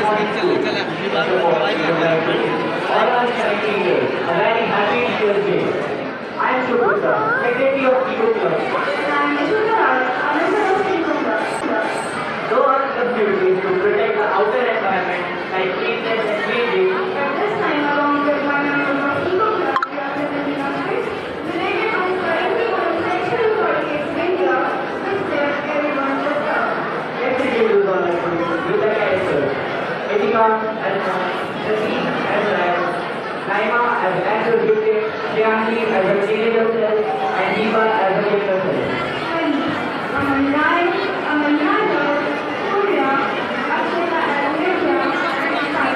All our celebrating years. A very happy Teachers Day. I am Shubhra, Secretary of Eco Club. Though our responsibility is to protect the outer environment like cleanness and greenery, At this time, along with my members of Eco Club, we are presenting a quiz related to currently on sexual politics in India, which there everyone should know. let's introduce our lesson with the characters. Etika as Sasi as Ryan, Naima as an actor gifted, Shayani as a teenager self, and Eva as a younger self. Amanada, Surya, Akshata and Nitya, and Sai.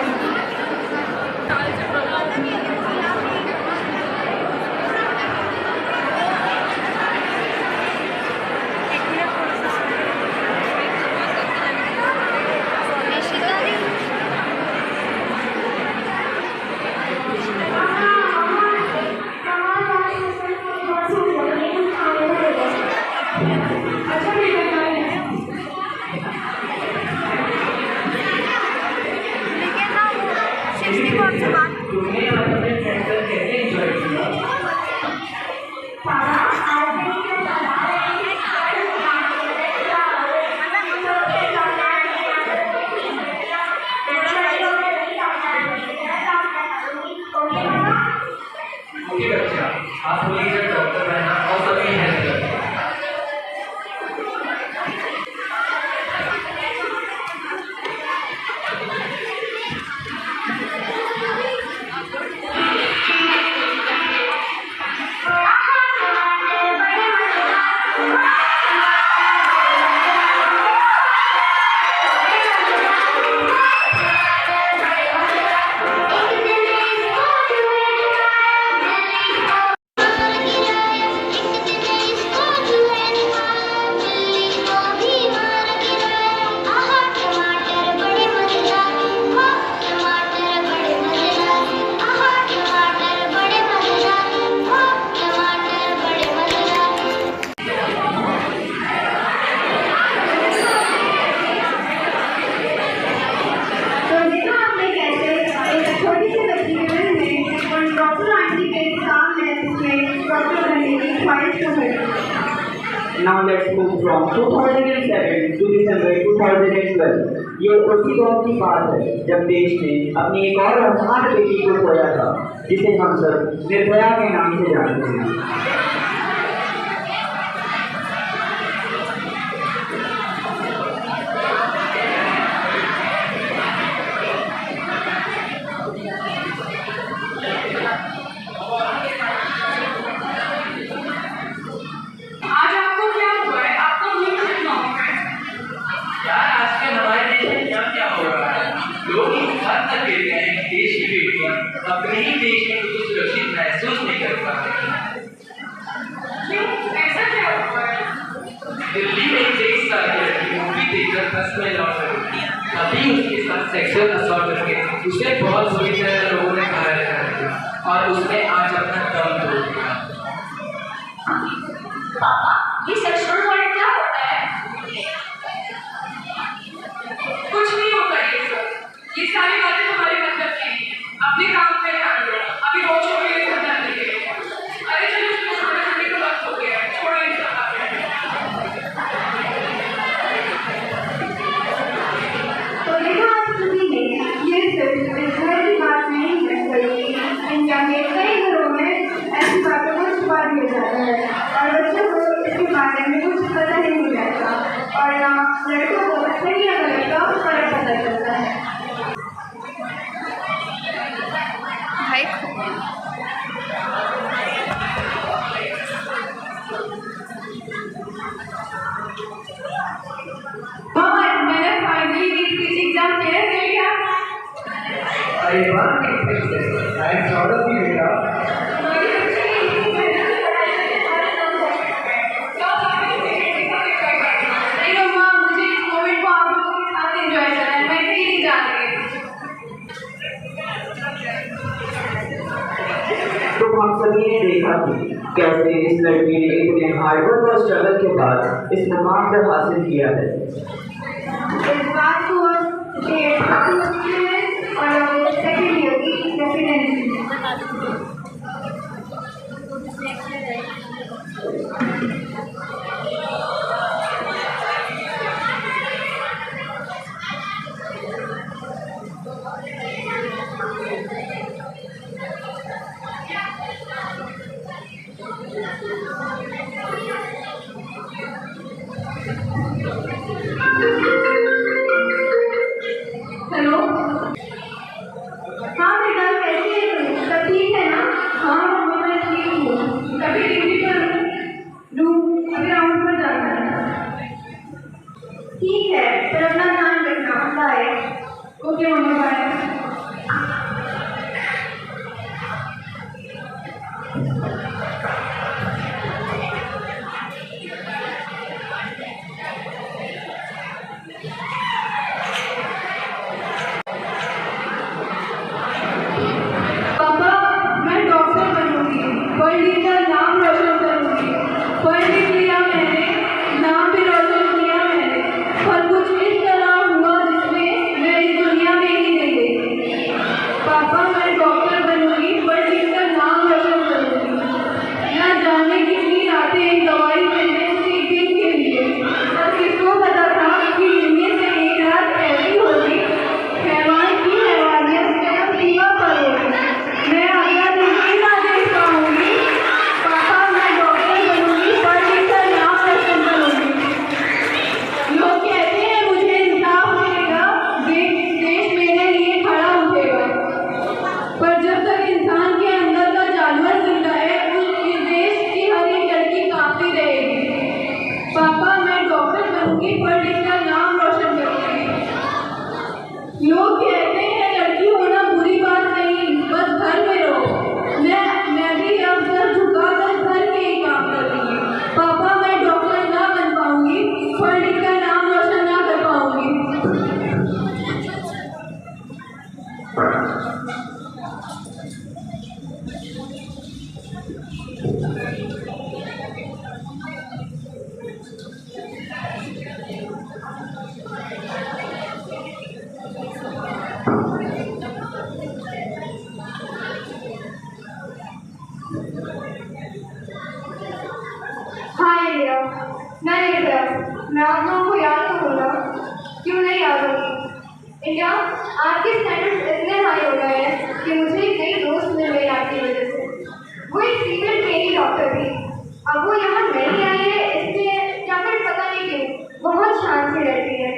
तुमने अपने centre कैसे enjoy किया? Okay बच्चा, आप बोलिए doctor बनना और सभी हेल्प करना। Now let's move from 2007 to December 2012. ये उसी दौर की बात है जब देश ने अपनी एक और अनजान बेटी को खोया था, जिसे हम सब निर्भया के नाम से जानते हैं। देश की बेटियां अपने ही देश में खुद को सुरक्षित महसूस नहीं कर पाती। ऐसा क्या हुआ है? दिल्ली में एक 23 साल की लड़की मूवी देखकर बस में लौट रही अभी उसके साथ सेक्सुअल असॉल्ट करके उसे बहुत बुरी तरह लोगों ने घायल कर दिया और उसने आज अपना दम तोड़ दिया। पापा, ये सेक्सुअल वर्ड क्या होता है? कुछ नहीं होता ये सब। ये सारी बातें तुम्हारे मतलब की हैं। अपने काम पे ध्यान दो। अभी बहुत छोटे हैं घर जाने के लिए। अरे चलो छोटे छोटे का वक्त हो गया है। छोड़ो इन सब बातें। तो देखा आप सभी ने, ये सिर्फ इस घर की बात नहीं है, बल्कि इंडिया के कई घरों में ऐसी बातों को छुपा दिया जाता है और बच्चों को इसके बारे में कुछ पता ही नहीं रहता और ना लड़कों को सही या गलत का फर्क पता चलता है। मैंने फाइनली नीट एग्जाम क्लियर कर लिया। अरे वाह, I am proud of you बेटा। तो हम सभी ने देखा कि कैसे इस लड़की ने इतने हार्डवर्क और स्ट्रगल के बाद इस मुकाम पर हासिल किया है। इस बात को और सेकेंड ईयर की प्रेसिडेंसी। हेलो, हाँ बेटा, कैसी है तुम? सब ठीक है ना? हाँ मम्मी, मैं ठीक हूँ। कभी ड्यूटी पर हूँ, अभी राउंड पर जाना है। ठीक है, फिर अपना ध्यान रखना। Bye. Okay mummy, bye. Papa, मैं डॉक्टर बनूंगी, वर्ल्ड का नाम रोशन करूंगी। पढ़ लिख लिया मैंने, नाम भी रोशन किया मैंने, पर कुछ इस तरह हुआ जिसमें मैं इस दुनिया में ही नहीं रही। पापा, मैं डॉक्टर बनूंगी, पढ़ लिख कर नाम रोशन करूंगी। ना जाने कितनी रातें दवाई लेने उसी दिन के लिए, पर किसको पता था कि इनमें से एक रात ऐसी होगी, हैवान की हैवानियत चरम सीमा पर होगी। मैं अगला दिन ही ना देख पाऊंगी। पापा, मैं डॉक्टर बनूंगी, पढ़ लिख कर नाम रोशन करूंगी। लोग कहते हैं मुझे इंसाफ मिलेगा, देश मेरे लिए खड़ा उठेगा, पर जब तक इंसान के अंदर का जानवर जिंदा है, इस देश की हर एक लड़की कांपती रहेगी। पापा, मैं डॉक्टर बनूंगी, पढ़ लिख कर नाम रोशन करूंगी। लोग कहते हैं लड़की होना बुरी बात नहीं, बस घर में रहो। मैं भी अब सर झुकाकर घर के ही काम करूंगी। पापा, मैं डॉक्टर ना बन पाऊंगी, पढ़ लिख कर नाम रोशन ना कर पाऊंगी। हाय इंडिया, मैं निकिता। मैं आप लोगों को याद करूँगा, क्यों नहीं याद होगी। इंडिया, आपके स्टैंडर्ड्स इतने हाई हो गए हैं कि मुझे कई दोस्त मिल गए आपकी वजह से। वो एक फीमेल ट्रेनी डॉक्टर थी, अब वो यहाँ नहीं आई है, इसलिए या फिर पता नहीं क्यों बहुत शान से रहती है।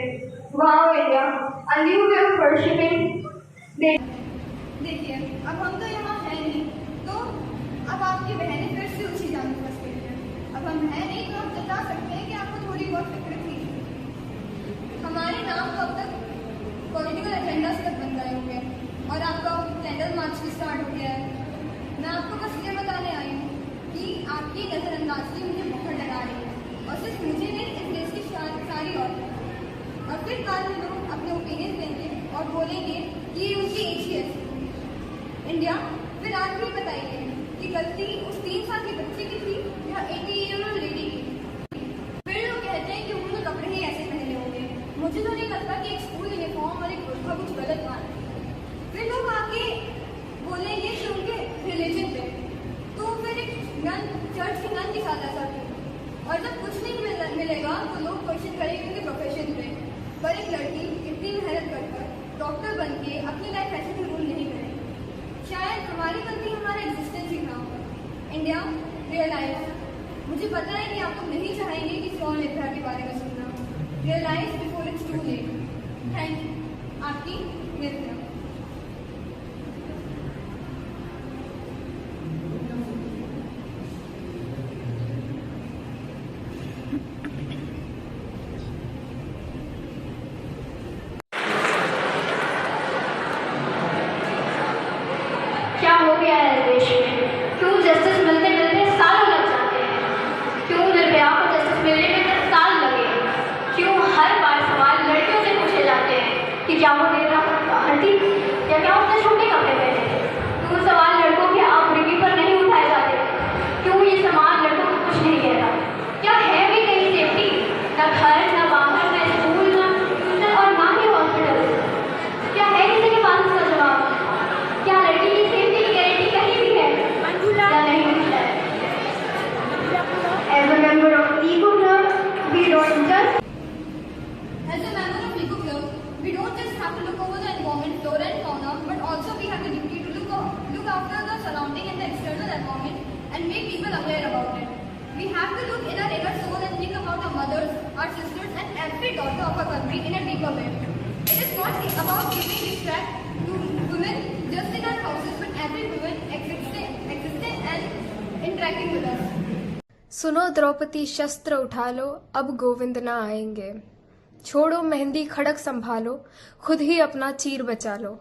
Wow India, a new way of worshipping. देखिए, अब हम तो यहाँ हैं नहीं, तो अब आपकी बहनें फिर से उसी जान में फंस गई हैं। अब हम हैं नहीं तो हम जता सकते हैं कि आपको थोड़ी बहुत फिक्र थी। हमारे नाम तो अब तक पॉलिटिकल एजेंडा से तक बन गए होंगे और आपका कैंडल मार्च भी स्टार्ट हो गया है। मैं आपको बस ये बताने आई हूँ कि आपकी नज़रअंदाजी मुझे बहुत डरा रही है, और सिर्फ मुझे नहीं, इस देश की सारी औरतें। और फिर बाद में लोग अपने ओपिनियन देंगे और बोलेंगे कि ये उनकी एज ही ऐसी होगी। इंडिया, फिर आप भी बताइए कि गलती उस 3 साल के बच्चे की थी या 80 ईयर ओल्ड लेडी की। फिर लोग कहते हैं कि उन्होंने कपड़े ही ऐसे पहने होंगे। मुझे तो नहीं लगता कि एक स्कूल यूनिफॉर्म और एक बुर्का कुछ गलत बात है। फिर लोग आके बोलेंगे कि उनके रिलीजन पे, तो फिर एक नन, चर्च के नन के साथ ऐसा क्यों? और जब कुछ नहीं मिलेगा तो लोग क्वेश्चन करेंगे उनके प्रोफेशन पे। पर एक लड़की इतनी मेहनत कर डॉक्टर बन के अपनी लाइफ ऐसे भी रूल नहीं करेगी। शायद हमारी गलती हमारा एग्जिस्टेंस ही ना हो। इंडिया, रियलाइज, मुझे पता है कि आप लोग नहीं चाहेंगे कि स्वर्ण निर्भया के बारे में सुनना। Realise before it's too late. Thank you. आपकी निर्भया। क्या हो गया है देश में? क्यों जस्टिस मिलते मिलते सालों लग जाते हैं? क्यों निर्भया को जस्टिस मिलने में 10 साल लगे? क्यों हर बार सवाल लड़कियों से पूछे जाते हैं कि क्या वो निर्भया को हरती We don't just have to look over the environment, flora and fauna, but also we have the duty to look after the surrounding and the external environment and make people aware about it. We have to look in our inner soul and think about our mothers, our sisters, and every daughter of our country in a deeper way. It is not about giving respect to women just in our houses, but every woman existing and interacting with us. सुनो द्रौपदी शस्त्र उठा लो, अब गोविंद न आएंगे। छोड़ो मेहंदी खड़क संभालो, खुद ही अपना चीर बचा लो।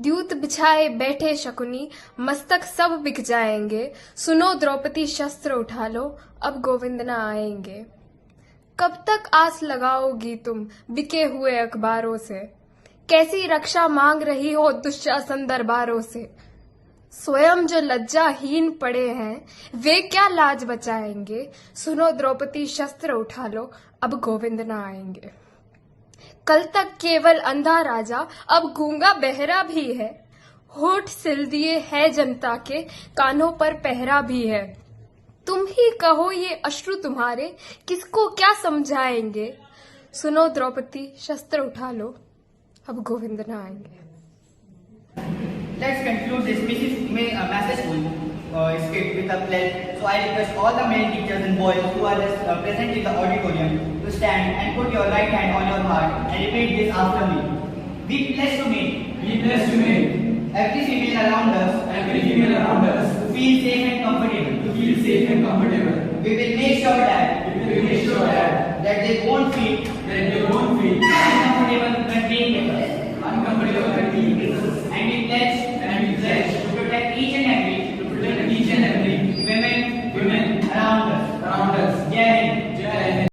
द्यूत बिछाए बैठे शकुनी, मस्तक सब बिक जाएंगे। सुनो द्रौपदी शस्त्र उठा लो, अब गोविंद न आएंगे। कब तक आस लगाओगी तुम बिके हुए अखबारों से? कैसी रक्षा मांग रही हो दुशासन दरबारों से? स्वयं जो लज्जाहीन पड़े हैं, वे क्या लाज बचाएंगे? सुनो द्रौपदी शस्त्र उठा लो, अब गोविंद न आएंगे। कल तक केवल अंधा राजा, अब गूंगा बहरा भी है। होठ सिल दिए है जनता के, कानों पर पहरा भी है। तुम ही कहो ये अश्रु तुम्हारे, किसको क्या समझाएंगे? सुनो द्रौपदी शस्त्र उठा लो, अब गोविंद न आएंगे। Let's conclude this message script with a pledge. So I request all the male teachers and boys who are present in the auditorium to stand and put your right hand on your heart and repeat this after me. We pledge to make. We pledge to make Every female around us. every female around us To feel safe and comfortable. to feel safe and comfortable. We will make sure that. We will make sure that That they won't feel they won't feel uncomfortable when